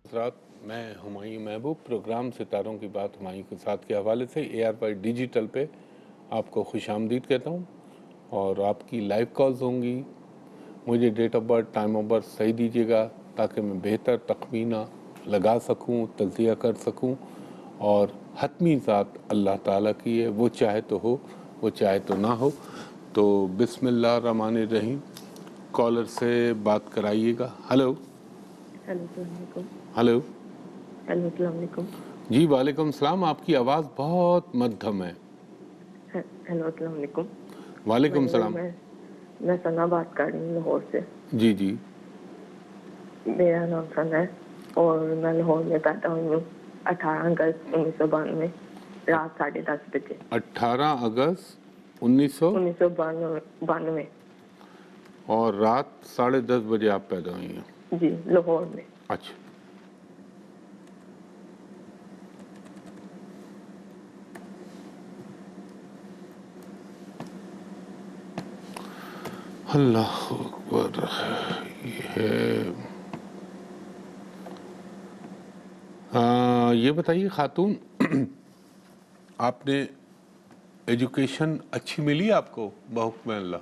حضرات، میں ہمایوں محبوب پروگرام ستاروں کی بات ہمایوں کے ساتھ کے حوالے سے ARY ڈیجیٹل پہ آپ کو خوش آمدید کہتا ہوں اور آپ کی لائیو کالز ہوں گی. مجھے date of birth time of birth صحیح دیجیے گا تاکہ میں بہتر تخمینہ لگا سکوں، تجزیہ کر سکوں. اور حتمی ذات اللہ تعالیٰ کی ہے، وہ چاہے تو ہو، وہ چاہے تو نہ ہو. تو بسم اللہ الرحمن الرحیم. کالر سے بات کرائیے گا. ہلو السلام علیکم. ہلو السلام علیکم. جی وعلیکم السلام. آپ کی آواز بہت مدھم ہے. السلام علیکم. وعلیکم السلام. میں ثنا بات کر رہی ہوں لاہور سے. جی جی. میرا نام ثنا ہے اور میں لاہور میں پیدا ہوئی ہوں 18 اگست 1992 رات 10:30 بجے. 18 اگست 1992 اور رات 10:30 بجے آپ پیدا ہوئی ہیں؟ جی لاہور میں. اچھا. اللہ اکبر. یہ بتائیے خاتون، آپ نے ایجوکیشن اچھی ملی آپ کو بحکم اللہ؟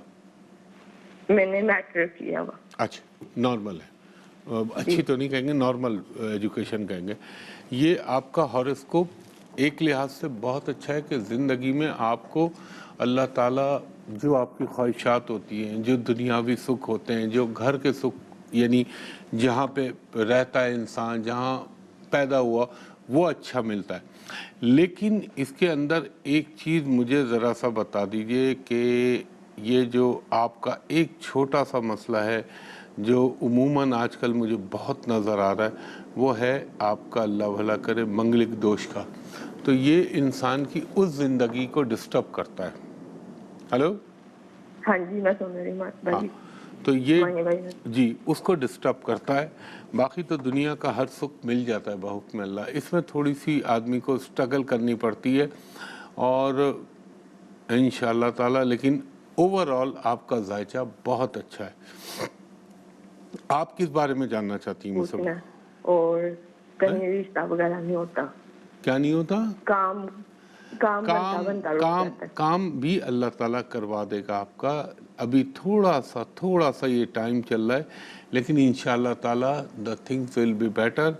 میں نے میٹرک کیا ہوا. اچھا، نارمل ہے. اچھی تو نہیں کہیں گے، نارمل ایجوکیشن کہیں گے. یہ آپ کا ہاروسکوپ ایک لحاظ سے بہت اچھا ہے کہ زندگی میں آپ کو اللہ تعالیٰ جو آپ کی خواہشات ہوتی ہیں، جو دنیاوی سکھ ہوتے ہیں، جو گھر کے سکھ یعنی جہاں پہ رہتا ہے انسان، جہاں پیدا ہوا، وہ اچھا ملتا ہے. لیکن اس کے اندر ایک چیز مجھے ذرا سا بتا دیجئے کہ یہ جو آپ کا ایک چھوٹا سا مسئلہ ہے جو عموماً آج کل مجھے بہت نظر آ رہا ہے، وہ ہے آپ کا اللہ بھلا کرے منگلک دوش کا. تو یہ انسان کی اس زندگی کو ڈسٹرب کرتا ہے. ہلو. ہاں جی میں سن رہی ہوں بھائی. تو یہ جی اس کو ڈسٹرب کرتا ہے. باقی تو دنیا کا ہر سکھ مل جاتا ہے بحکم اللہ. اس میں تھوڑی سی آدمی کو اسٹرگل کرنی پڑتی ہے اور انشاءاللہ تعالی. لیکن اوور آل آپ کا ذائچہ بہت اچھا ہے. آپ کس بارے میں جاننا چاہتی ہیں؟ پوچھنا اور کہیں رشتہ وغیرہ نہیں ہوتا. کیا نہیں ہوتا؟ کام بنتا رک جاتا ہے. کام بھی اللہ تعالیٰ کروا دے گا آپ کا. ابھی تھوڑا سا یہ ٹائم چل رہا ہے، لیکن انشاءاللہ تعالیٰ the things will be better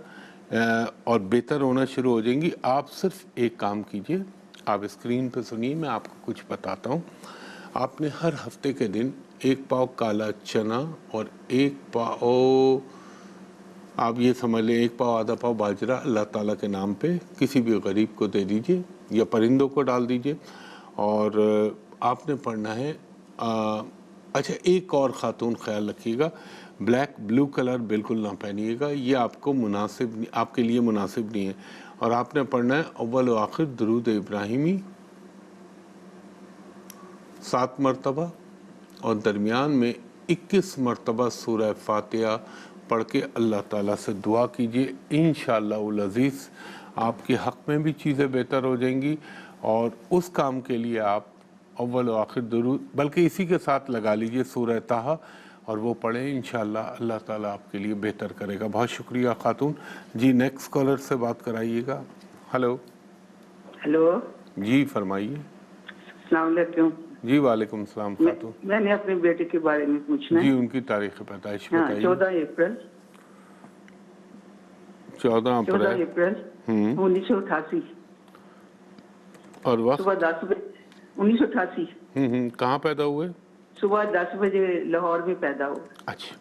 اور بہتر ہونا شروع ہو جائیں گی. آپ صرف ایک کام کیجئے، آپ اسکرین پہ سنیے، میں آپ کو کچھ بتاتا ہوں. آپ نے ہر ہفتے کے دن 1 پاؤ کالا چنا اور 1 پاؤ، آپ یہ سمجھ لیں 1 پاؤ آدھا پاؤ باجرہ اللہ تعالیٰ کے نام پہ کسی بھی غریب کو دے دیجئے یا پرندوں کو ڈال دیجئے. اور آپ نے پڑھنا ہے اچھا ایک اور خاتون خیال رکھیے گا، بلیک بلو کلر بالکل نہ پہنیے گا، یہ آپ کو مناسب، آپ کے لیے مناسب نہیں ہے. اور آپ نے پڑھنا ہے اول و آخر درود ابراہیمی 7 مرتبہ اور درمیان میں 21 مرتبہ سورہ فاتحہ پڑھ کے اللہ تعالیٰ سے دعا کیجئے. انشاءاللہ العزیز آپ کے حق میں بھی چیزیں بہتر ہو جائیں گی. اور اس کام کے لیے آپ اول و آخر درود بلکہ اسی کے ساتھ لگا لیجئے سورہ طٰہٰ اور وہ پڑھیں. انشاءاللہ اللہ تعالیٰ آپ کے لیے بہتر کرے گا. بہت شکریہ خاتون. جی نیکسٹ کالر سے بات کرائیے گا. ہلو. ہلو جی فرمائیے. السلام علیکم. جی وعلیکم السلام خاتون. میں نے اپنے بیٹے کے بارے میں پوچھنا ہے. جی ان کی تاریخ پیدائش بتائیے. 14 اپریل 1988 اور وقت صبح 10 بجے 1988. کہاں پیدا ہوئے؟ صبح 10 بجے لاہور میں پیدا ہوئے. اچھا.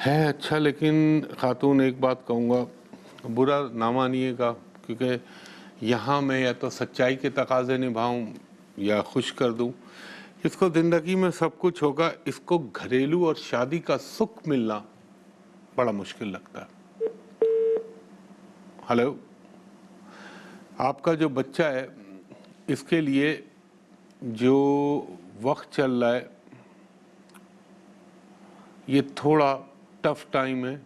ہے اچھا. لیکن خاتون ایک بات کہوں گا، برا نہ مانیے گا، کیونکہ یہاں میں یا تو سچائی کے تقاضے نبھاؤں یا خوش کر دوں. اس کو زندگی میں سب کچھ ہوگا، اس کو گھریلو اور شادی کا سکھ ملنا بڑا مشکل لگتا ہے. ہلو. آپ کا جو بچہ ہے اس کے لیے جو وقت چل رہا ہے یہ تھوڑا ٹف ٹائم ہے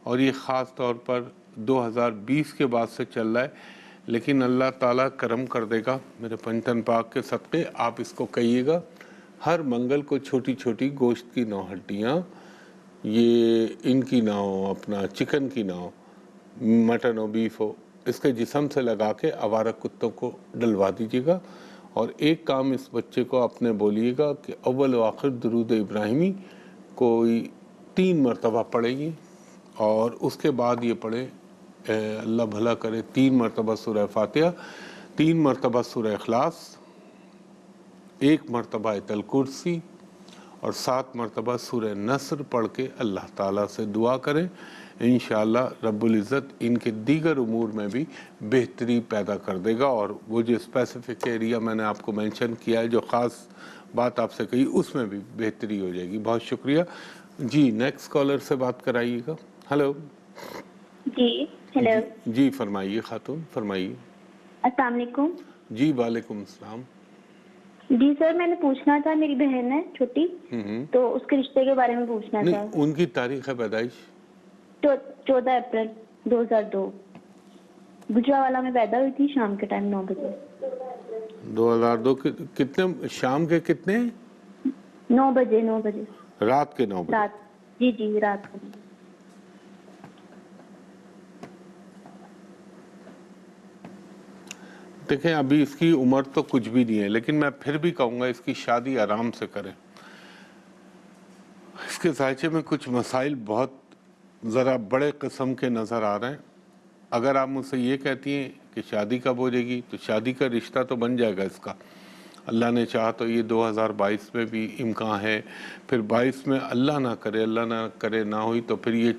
اور یہ خاص طور پر 2020 کے بعد سے چل رہا ہے. لیکن اللہ تعالیٰ کرم کر دے گا میرے پنجتن پاک کے صدقے. آپ اس کو کہیے گا ہر منگل کو چھوٹی چھوٹی گوشت کی 9 ہڈیاں، یہ ان کی نہ ہو، اپنا چکن کی نہ ہو، مٹن ہو، بیف ہو، اس کے جسم سے لگا کے آوارہ کتوں کو ڈلوا دیجیے گا. اور ایک کام اس بچے کو اپنے بولیے گا کہ اول و آخر درود ابراہیمی کوئی 3 مرتبہ پڑھیں گی، اور اس کے بعد یہ پڑھیں اللہ بھلا کرے 3 مرتبہ سورہ فاتحہ، 3 مرتبہ سورہ اخلاص، 1 مرتبہ آیت الکرسی اور 7 مرتبہ سورہ نصر پڑھ کے اللہ تعالیٰ سے دعا کریں. انشاءاللہ رب العزت ان کے دیگر امور میں بھی بہتری پیدا کر دے گا، اور وہ جو اسپیسیفک ایریا میں نے آپ کو مینشن کیا ہے، جو خاص بات آپ سے کہی، اس میں بھی بہتری ہو جائے گی. بہت شکریہ. جی نیکسٹ کالر سے بات کرائیے گا. ہلو. جی ہیلو. جی فرمائیے خاتون، فرمائیے. السلام علیکم. جی وعلیکم السلام. جی سر، میں نے پوچھنا تھا، میری بہن ہے چھوٹی، تو اس کے رشتے کے بارے میں پوچھنا تھا. نہیں، ان کی تاریخ پیدائش 14 اپریل 2002 گجرانوالہ میں پیدا ہوئی تھی، شام کے ٹائم 9 بجے. 2002 کتنے شام کے کتنے؟ 9 بجے. 9 بجے رات کے 9 بجے. رات. جی جی رات کو. دیکھیں ابھی اس کی عمر تو کچھ بھی نہیں ہے، لیکن میں پھر بھی کہوں گا اس کی شادی آرام سے کریں. اس کے ذائچے میں کچھ مسائل بہت ذرا بڑے قسم کے نظر آ رہے ہیں. اگر آپ مجھ سے یہ کہتی ہیں کہ شادی کب ہو جائے گی، تو شادی کا رشتہ تو بن جائے گا اس کا، اللہ نے چاہا تو یہ 2022 میں بھی امکان ہے. پھر 22 میں اللہ نہ کرے نہ ہوئی تو پھر یہ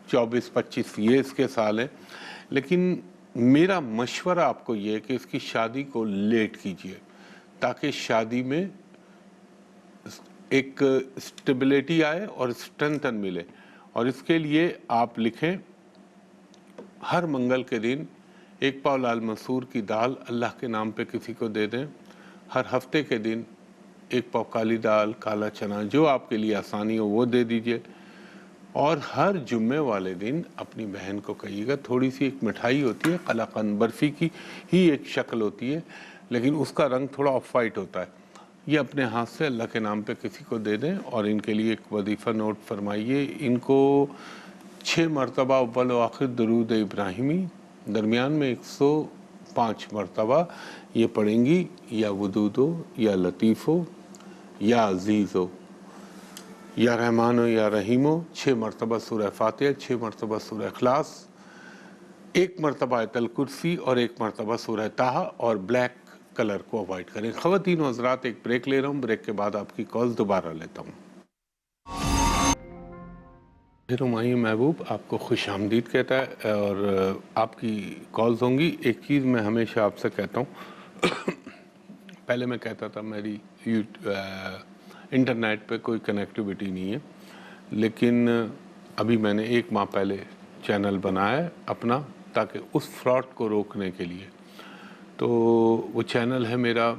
24-25 یہ اس کے سال ہیں. لیکن میرا مشورہ آپ کو یہ ہے کہ اس کی شادی کو لیٹ کیجئے، تاکہ شادی میں ایک اسٹیبلٹی آئے اور اسٹرینتھن ملے. اور اس کے لیے آپ لکھیں ہر منگل کے دن 1 پاؤ لال مسور کی دال اللہ کے نام پہ کسی کو دے دیں. ہر ہفتے کے دن 1 پاؤ کالی دال، کالا چنا، جو آپ کے لیے آسانی ہو وہ دے دیجئے. اور ہر جمعے والے دن اپنی بہن کو کہیے گا، تھوڑی سی ایک مٹھائی ہوتی ہے قلاقند، برفی کی ہی ایک شکل ہوتی ہے، لیکن اس کا رنگ تھوڑا آف وائٹ ہوتا ہے، یہ اپنے ہاتھ سے اللہ کے نام پہ کسی کو دے دیں. اور ان کے لیے ایک وظیفہ نوٹ فرمائیے، ان کو 6 مرتبہ اول و آخر درود ابراہیمی، درمیان میں 105 مرتبہ یہ پڑھیں گی، یا ودود ہو، یا لطیف ہو، یا عزیز ہو، یا رحمان ہو، یا رحیم ہو. 6 مرتبہ سورہ فاتحہ، 6 مرتبہ سورہ اخلاص، 1 مرتبہ آیت الکرسی اور 1 مرتبہ سورہ طٰہٰ. اور بلیک کلر کو اوائڈ کریں. خواتین و حضرات ایک بریک لے رہا ہوں، بریک کے بعد آپ کی کالز دوبارہ لیتا ہوں. ہمایوں محبوب آپ کو خوش آمدید کہتا ہے، اور آپ کی کالز ہوں گی. ایک چیز میں ہمیشہ آپ سے کہتا ہوں، پہلے میں کہتا تھا میری انٹرنیٹ پہ کوئی کنیکٹیوٹی نہیں ہے، لیکن ابھی میں نے 1 ماہ پہلے چینل بنایا ہے اپنا، تاکہ اس فراڈ کو روکنے کے لیے. تو وہ چینل ہے میرا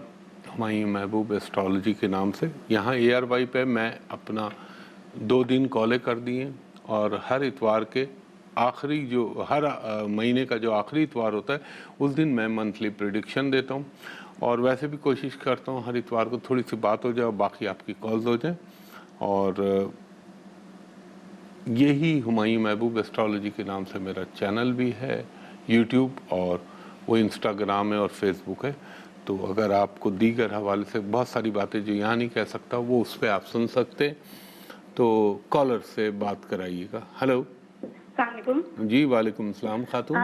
ہمایوں محبوب ایسٹرالوجی کے نام سے. یہاں ARY پہ میں اپنا 2 دن کالیں کر دی ہیں، اور ہر اتوار کے آخری ہر مہینے کا جو آخری اتوار ہوتا ہے اس دن میں منتھلی پریڈکشن دیتا ہوں. اور ویسے بھی کوشش کرتا ہوں ہر اتوار کو تھوڑی سی بات ہو جائے اور باقی آپ کی کالز ہو جائیں. اور یہی ہمایوں محبوب ایسٹرالوجی کے نام سے میرا چینل بھی ہے، یوٹیوب، اور وہ انسٹاگرام ہے اور فیس بک ہے. تو اگر آپ کو دیگر حوالے سے بہت ساری باتیں جو یہاں نہیں کہہ سکتا وہ اس پہ آپ سن سکتے. تو کالر سے بات کرائیے گا. ہلو. السلام علیکم. جی وعلیکم السلام خاتون.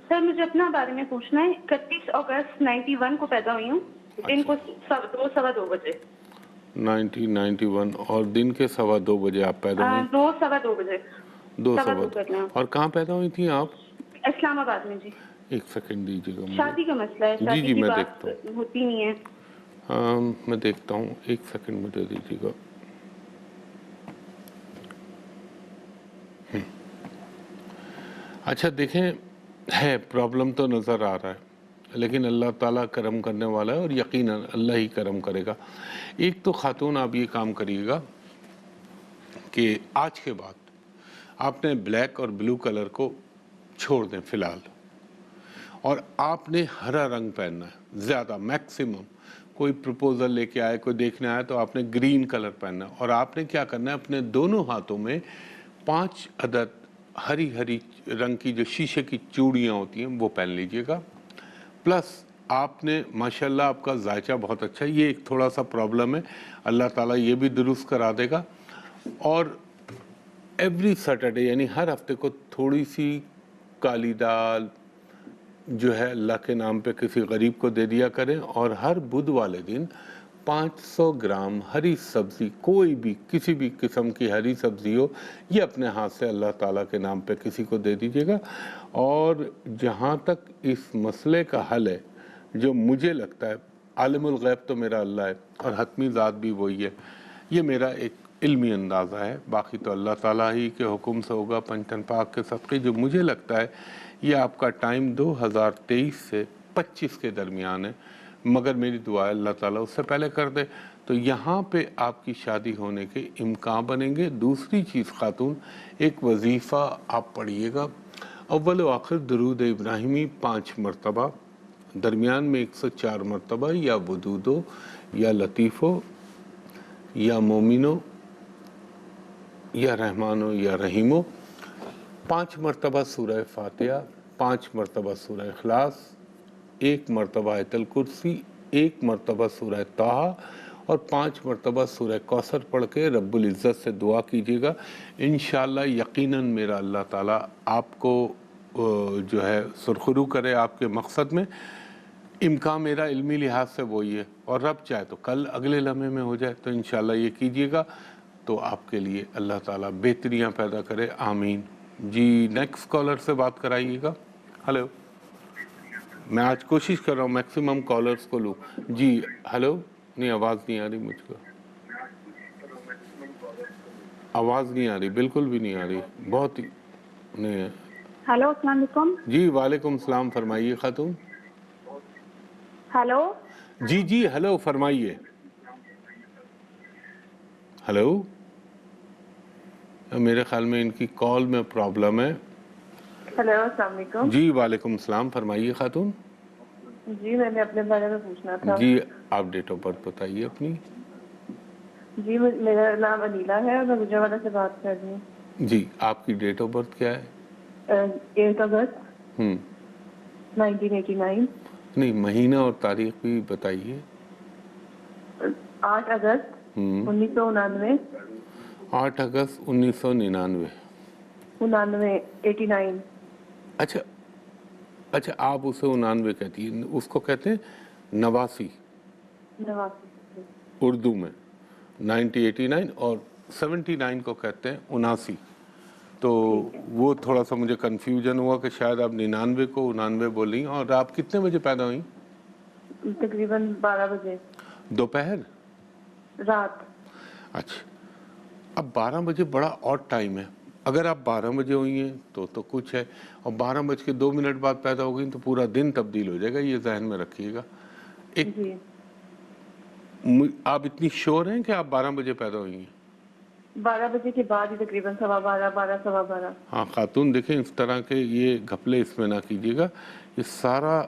سر مجھے اپنا بارے میں پوچھنا ہے. 31 اگست 91 کو پیدا ہوئی ہوں، دن کو 2:15 بجے. 1991 اور دن کے 2:15 بجے آپ پیدا ہوئی؟ 2:15 بجے. 2:15. اور کہاں پیدا ہوئی تھیں آپ؟ اسلام آباد میں. جی ایک سیکنڈ دیجیے گا. شادی کا مسئلہ ہے، شادی جی کی میں بات دیکھتا ہوں. ہوتی نہیں ہے. میں دیکھتا ہوں، ایک سیکنڈ مجھے دیجیے گا. اچھا دیکھیں، ہے پرابلم تو نظر آ رہا ہے، لیکن اللہ تعالیٰ کرم کرنے والا ہے اور یقیناً اللہ ہی کرم کرے گا. ایک تو خاتون آپ یہ کام کریے گا کہ آج کے بعد آپ نے بلیک اور بلو کلر کو چھوڑ دیں فی الحال، اور آپ نے ہرا رنگ پہننا ہے زیادہ، میکسیمم کوئی پروپوزل لے کے آئے, کوئی دیکھنے آئے, تو آپ نے گرین کلر پہننا ہے, اور آپ نے کیا کرنا ہے, اپنے دونوں ہاتھوں میں 5 عدد ہری ہری رنگ کی جو شیشے کی چوڑیاں ہوتی ہیں وہ پہن لیجئے گا. پلس آپ نے ماشاءاللہ آپ کا ذائچہ بہت اچھا ہے, یہ ایک تھوڑا سا پرابلم ہے, اللہ تعالیٰ یہ بھی درست کرا دے گا. اور ایوری سیٹرڈے یعنی ہر ہفتے کو تھوڑی سی کالی دال جو ہے اللہ کے نام پہ کسی غریب کو دے دیا کریں, اور ہر بدھ والے دن 500 گرام ہری سبزی, کوئی بھی کسی بھی قسم کی ہری سبزی ہو, یہ اپنے ہاتھ سے اللہ تعالیٰ کے نام پہ کسی کو دے دیجیے گا. اور جہاں تک اس مسئلے کا حل ہے, جو مجھے لگتا ہے, عالم الغیب تو میرا اللہ ہے اور حتمی ذات بھی وہی ہے, یہ میرا ایک علمی اندازہ ہے, باقی تو اللہ تعالیٰ ہی کے حکم سے ہوگا پنجتن پاک کے صدقے. جو مجھے لگتا ہے یہ آپ کا ٹائم 2023 سے 25 کے درمیان ہے, مگر میری دعا ہے اللہ تعالیٰ اس سے پہلے کر دے, تو یہاں پہ آپ کی شادی ہونے کے امکان بنیں گے. دوسری چیز خاتون, ایک وظیفہ آپ پڑھیے گا, اول و آخر درود ابراہیمی 5 مرتبہ, درمیان میں 104 مرتبہ, یا ودودو یا لطیفو یا مومنو یا رحمانو یا رحیمو, 5 مرتبہ سورہ فاتحہ, 5 مرتبہ سورہ اخلاص, 1 مرتبہ آیت الکرسی, 1 مرتبہ سورہ طٰہٰ, اور 5 مرتبہ سورہ کوثر پڑھ کے رب العزت سے دعا کیجیے گا. انشاءاللہ یقیناً میرا اللہ تعالیٰ آپ کو جو ہے سرخرو کرے آپ کے مقصد میں. امکان میرا علمی لحاظ سے وہی ہے, اور رب چاہے تو کل اگلے لمحے میں ہو جائے, تو انشاءاللہ یہ کیجیے گا, تو آپ کے لیے اللہ تعالیٰ بہتریاں پیدا کرے, آمین. جی نیکسٹ کالر سے بات کرائیے گا. ہلو, میں آج کوشش کر رہا ہوں میکسیمم کالرز کو لوں. جی ہلو, نہیں آواز نہیں آ رہی مجھ کو, آواز نہیں آ رہی, بالکل بھی نہیں آ رہی, بہت ہی نہیں ہے. ہیلو السلام علیکم. جی وعلیکم السلام, فرمائیے خاتون. ہیلو جی جی ہلو فرمائیے. ہلو, میرے خیال میں ان کی کال میں پرابلم ہے. ہیلو السلام علیکم. جی وعلیکم السلام, فرمائیے خاتون. جی میں نے اپنے بارے میں پوچھنا تھا. جی آپ ڈیٹ آف برتھ بتائیے اپنی. جی میرا نام انیلا ہے اور میں گجرانوالہ سے بات کر رہی ہوں. جی آپ کی ڈیٹ آف برتھ کیا ہے؟ 8 اگست 1989. نہیں, مہینہ اور تاریخ بھی بتائیے. 8 اگست 1999. 8 اگست 1999. 89. اچھا اچھا, آپ اسے 99 کہتی ہیں, اس کو کہتے ہیں 89 اردو میں, 1989, اور 79 کو کہتے ہیں 79. تو وہ تھوڑا سا مجھے کنفیوژن ہوا کہ شاید آپ 99 کو 89 بول رہی ہیں. اور آپ کتنے بجے پیدا ہوئیں؟ تقریباً 12 بجے دوپہر, رات. اچھا, اب 12 بجے بڑا آڈ ٹائم ہے. اگر آپ 12 بجے ہوئی ہیں تو کچھ ہے, اور 12:02 بعد پیدا ہو گئی تو پورا دن تبدیل ہو جائے گا, یہ ذہن میں رکھیے گا. ایک جی آپ اتنی شور ہیں کہ آپ 12 بجے پیدا ہوئی ہیں؟ 12 بجے کے بعد ہی تقریباً 12:15 12:15. ہاں خاتون, دیکھیں اس طرح کے یہ گھپلے اس میں نہ کیجیے گا, یہ سارا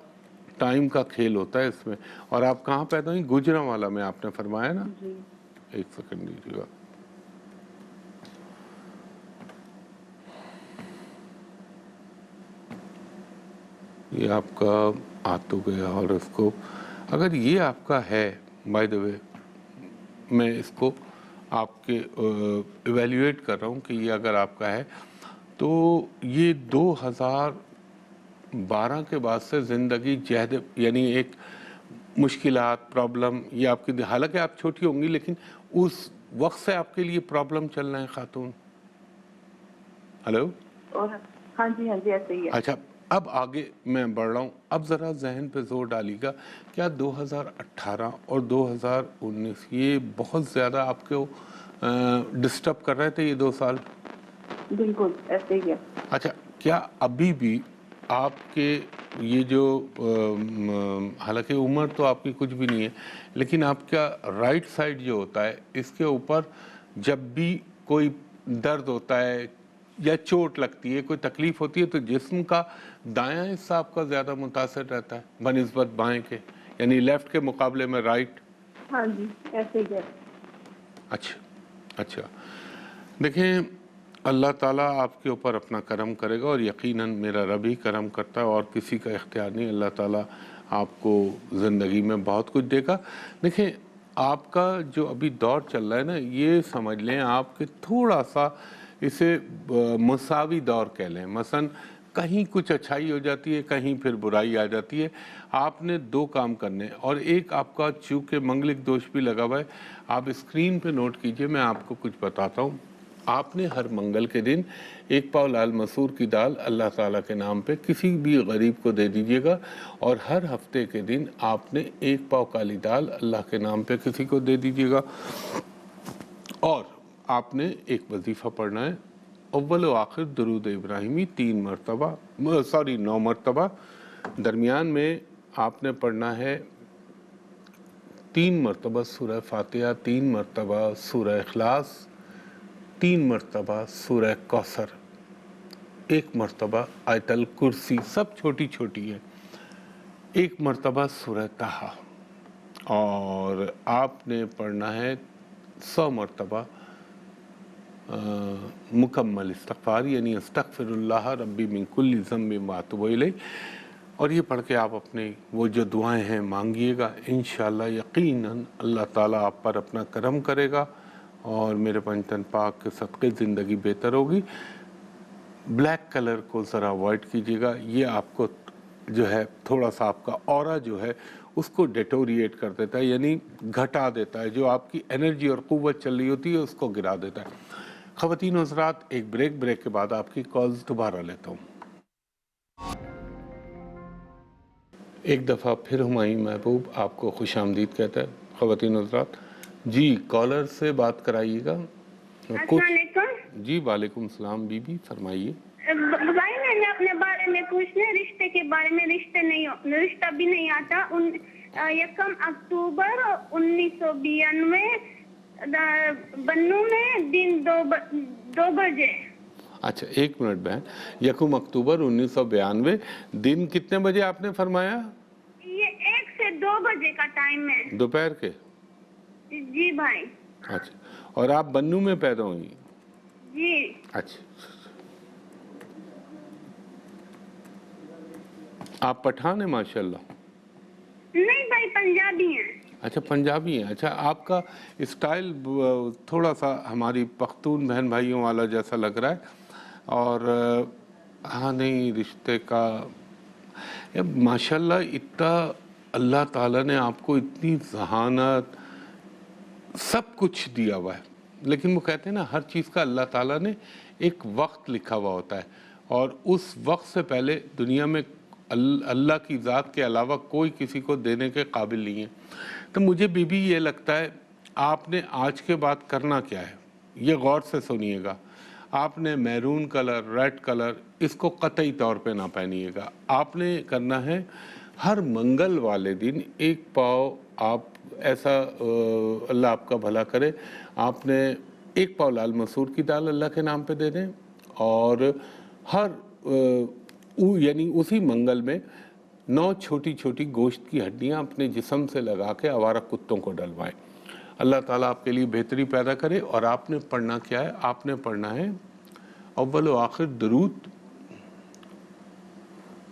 ٹائم کا کھیل ہوتا ہے اس میں. اور آپ کہاں پیدا ہوئی؟ گجرانوالہ میں آپ نے فرمایا نا. جی ایک سیکنڈ دیجیے گا. یہ آپ کا آ تو گیا, اور اس کو اگر یہ آپ کا ہے, بائی دا وے میں اس کو آپ کے ایویلیویٹ کر رہا ہوں کہ یہ اگر آپ کا ہے, تو یہ 2012 کے بعد سے زندگی جہد یعنی ایک مشکلات پرابلم یہ آپ کی, حالانکہ آپ چھوٹی ہوں گی لیکن اس وقت سے آپ کے لیے پرابلم چل رہے ہیں خاتون. ہلو, اور ہاں جی ایسے ہی ہے. اچھا, اب آگے میں بڑھ رہا ہوں, اب ذرا ذہن پہ زور ڈالیے گا. کیا 2018 اور 2019 یہ بہت زیادہ آپ کو ڈسٹرب کر رہے تھے یہ 2 سال؟ بالکل ایسے ہی ہے. اچھا, کیا ابھی بھی آپ کے یہ جو حالانکہ عمر تو آپ کی کچھ بھی نہیں ہے, لیکن آپ کا رائٹ سائڈ جو ہوتا ہے اس کے اوپر جب بھی کوئی درد ہوتا ہے یا چوٹ لگتی ہے, کوئی تکلیف ہوتی ہے, تو جسم کا دایاں حصہ آپ کا زیادہ متاثر رہتا ہے بنسبت بائیں کے, یعنی لیفٹ کے مقابلے میں رائٹ؟ ہاں جی ایسے ہی ہے. اچھا دیکھیں اللہ تعالیٰ آپ کے اوپر اپنا کرم کرے گا، اور یقیناً میرا رب ہی کرم کرتا ہے اور کسی کا اختیار نہیں. اللہ تعالیٰ آپ کو زندگی میں بہت کچھ دے گا. دیکھیں آپ کا جو ابھی دور چل رہا ہے نا، یہ سمجھ لیں آپ کہ تھوڑا سا اسے مساوی دور کہہ لیں. مثلا کہیں کچھ اچھائی ہو جاتی ہے، کہیں پھر برائی آ جاتی ہے. آپ نے دو کام کرنے، اور ایک آپ کا چونکہ منگلک دوش بھی لگا ہوا ہے، آپ اسکرین پہ نوٹ کیجئے، میں آپ کو کچھ بتاتا ہوں. آپ نے ہر منگل کے دن 1 پاؤ لال مسور کی دال اللہ تعالیٰ کے نام پہ کسی بھی غریب کو دے دیجئے گا، اور ہر ہفتے کے دن آپ نے 1 پاؤ کالی دال اللہ کے نام پہ کسی کو دے دیجئے گا. اور آپ نے ایک وظیفہ پڑھنا ہے، اول و آخر درود ابراہیمی 9 مرتبہ. درمیان میں آپ نے پڑھنا ہے 3 مرتبہ سورہ فاتحہ، 3 مرتبہ سورہ اخلاص، 3 مرتبہ سورہ کوثر، 1 مرتبہ آیت الکرسی، سب چھوٹی چھوٹی ہے، 1 مرتبہ سورہ طٰہٰ، اور آپ نے پڑھنا ہے 100 مرتبہ مکمل استغفار، یعنی استغفر اللہ ربی من کل ذنب واتوب الیہ. اور یہ پڑھ کے آپ اپنے وہ جو دعائیں ہیں مانگیے گا، انشاءاللہ یقیناً اللہ تعالیٰ آپ پر اپنا کرم کرے گا، اور میرے پنجتن پاک کے صدقے زندگی بہتر ہوگی. بلیک کلر کو ذرا اوائڈ کیجیے گا، یہ آپ کو جو ہے تھوڑا سا آپ کا اورا جو ہے اس کو ڈیٹوریٹ کر دیتا ہے، یعنی گھٹا دیتا ہے. جو آپ کی انرجی اور قوت چل رہی ہوتی ہے اس کو گرا دیتا ہے. خواتین و حضرات، ایک بریک کے بعد آپ کی کالز دوبارہ لیتا ہوں. ایک دفعہ پھر ہمایوں محبوب آپ کو خوش آمدید کہتا ہے. خواتین و حضرات، جی کالر سے بات کرائیے گا. السلام علیکم. جی وعلیکم السلام بی بی، فرمائیے. بھائی میں نے اپنے بارے میں پوچھنا، رشتے کے بارے میں. رشتہ بھی نہیں آتا. 1 اکتوبر 1992 بنو میں دن 2 بجے. اچھا 1 منٹ بہن، 1 اکتوبر 1992 دن کتنے بجے آپ نے فرمایا؟ یہ 1 سے 2 بجے کا ٹائم ہے. دوپہر کے؟ جی بھائی. اچھا، اور آپ بنو میں پیدا ہوئی؟ جی. اچھا، آپ پٹھان ہیں ماشاءاللہ؟ نہیں بھائی، پنجابی ہیں. اچھا پنجابی ہیں. اچھا آپ کا اسٹائل تھوڑا سا ہماری پختون بہن بھائیوں والا جیسا لگ رہا ہے. اور ہاں نہیں، رشتے کا ماشاءاللہ اتنا اللہ تعالیٰ نے آپ کو اتنی ذہانت سب کچھ دیا ہوا ہے. لیکن وہ کہتے ہیں نا ہر چیز کا اللہ تعالیٰ نے ایک وقت لکھا ہوا ہوتا ہے، اور اس وقت سے پہلے دنیا میں اللہ کی ذات کے علاوہ کوئی کسی کو دینے کے قابل نہیں ہے. تو مجھے بی بی یہ لگتا ہے آپ نے آج کے بعد کرنا کیا ہے، یہ غور سے سنیے گا. آپ نے میرون کلر، ریڈ کلر اس کو قطعی طور پہ نہ پہنیے گا. آپ نے کرنا ہے ہر منگل والے دن 1 پاؤ، آپ ایسا اللہ آپ کا بھلا کرے، آپ نے 1 پاؤ لال مسور کی دال اللہ کے نام پہ دے دیں، اور ہر یعنی اسی منگل میں 9 چھوٹی چھوٹی گوشت کی ہڈیاں اپنے جسم سے لگا کے آوارہ کتوں کو ڈلوائیں. اللہ تعالیٰ آپ کے لیے بہتری پیدا کرے. اور آپ نے پڑھنا کیا ہے؟ آپ نے پڑھنا ہے اول و آخر درود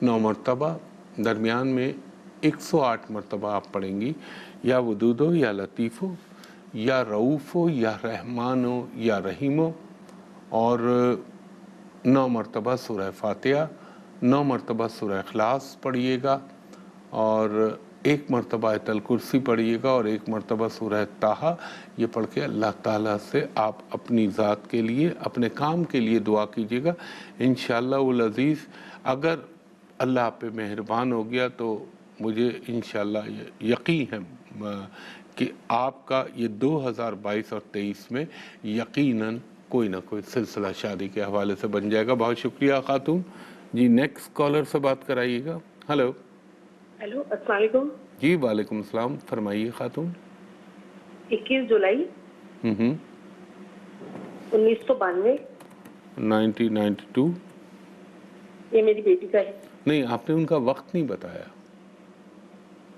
9 مرتبہ، درمیان میں 108 مرتبہ آپ پڑھیں گی، یا ودودو یا لطیفو یا رعوفو یا رحمانو یا رحیمو. اور 9 مرتبہ سورہ فاتحہ، 9 مرتبہ سورہ اخلاص پڑھیے گا، اور 1 مرتبہ آیت الکرسی پڑھیے گا، اور 1 مرتبہ سورہ طٰہٰ. یہ پڑھ کے اللہ تعالیٰ سے آپ اپنی ذات کے لیے، اپنے کام کے لیے دعا کیجیے گا. انشاءاللہ العزیز اگر اللہ آپ پہ مہربان ہو گیا تو مجھے انشاءاللہ یقین ہے کہ آپ کا یہ 2022 اور 23 میں یقیناً کوئی نہ کوئی سلسلہ شادی کے حوالے سے بن جائے گا. بہت شکریہ خاتون. جی نیکسٹ کالر سے بات کرائیے گا. ہلو. ہیلو، السلام علیکم. جی وعلیکم السلام، فرمائیے خاتون. 21 جولائی 1992. 1992. یہ میری بیٹی کا ہے. نہیں، آپ نے ان کا وقت نہیں بتایا.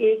1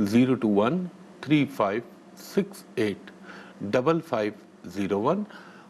02135685501,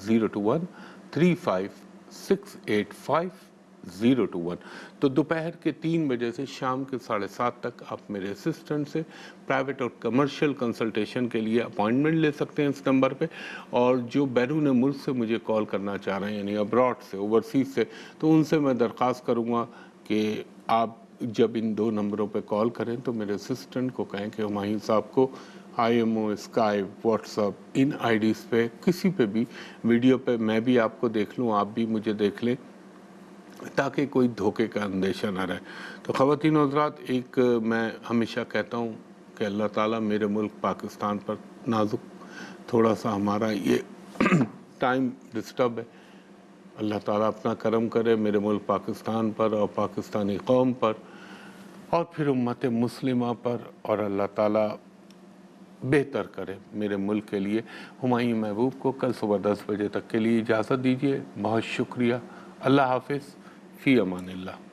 02135685501। 021। تو دوپہر کے 3 بجے سے شام کے 7:30 تک آپ میرے اسسٹنٹ سے پرائیویٹ اور کمرشل کنسلٹیشن کے لیے اپوائنٹمنٹ لے سکتے ہیں اس نمبر پہ. اور جو بیرون ملک سے مجھے کال کرنا چاہ رہے ہیں یعنی ابراڈ سے، اوورسیز سے، تو ان سے میں درخواست کروں گا کہ آپ جب ان 2 نمبروں پہ کال کریں تو میرے اسسٹنٹ کو کہیں کہ ہمایوں صاحب کو IMO، اسکائپ، واٹس ایپ، ان IDs پہ کسی پہ بھی ویڈیو پہ میں بھی آپ کو دیکھ لوں، آپ بھی مجھے دیکھ لیں، تاکہ کوئی دھوکے کا اندیشہ نہ رہے. تو خواتین و حضرات، ایک میں ہمیشہ کہتا ہوں کہ اللہ تعالیٰ میرے ملک پاکستان پر نازک تھوڑا سا ہمارا یہ ٹائم ڈسٹرب ہے، اللہ تعالیٰ اپنا کرم کرے میرے ملک پاکستان پر اور پاکستانی قوم پر اور پھر امت مسلمہ پر، اور اللہ تعالیٰ بہتر کرے میرے ملک کے لیے. ہمایوں محبوب کو کل صبح 10 بجے تک کے لیے اجازت دیجیے. بہت شکریہ. اللہ حافظ. فی امان اللہ.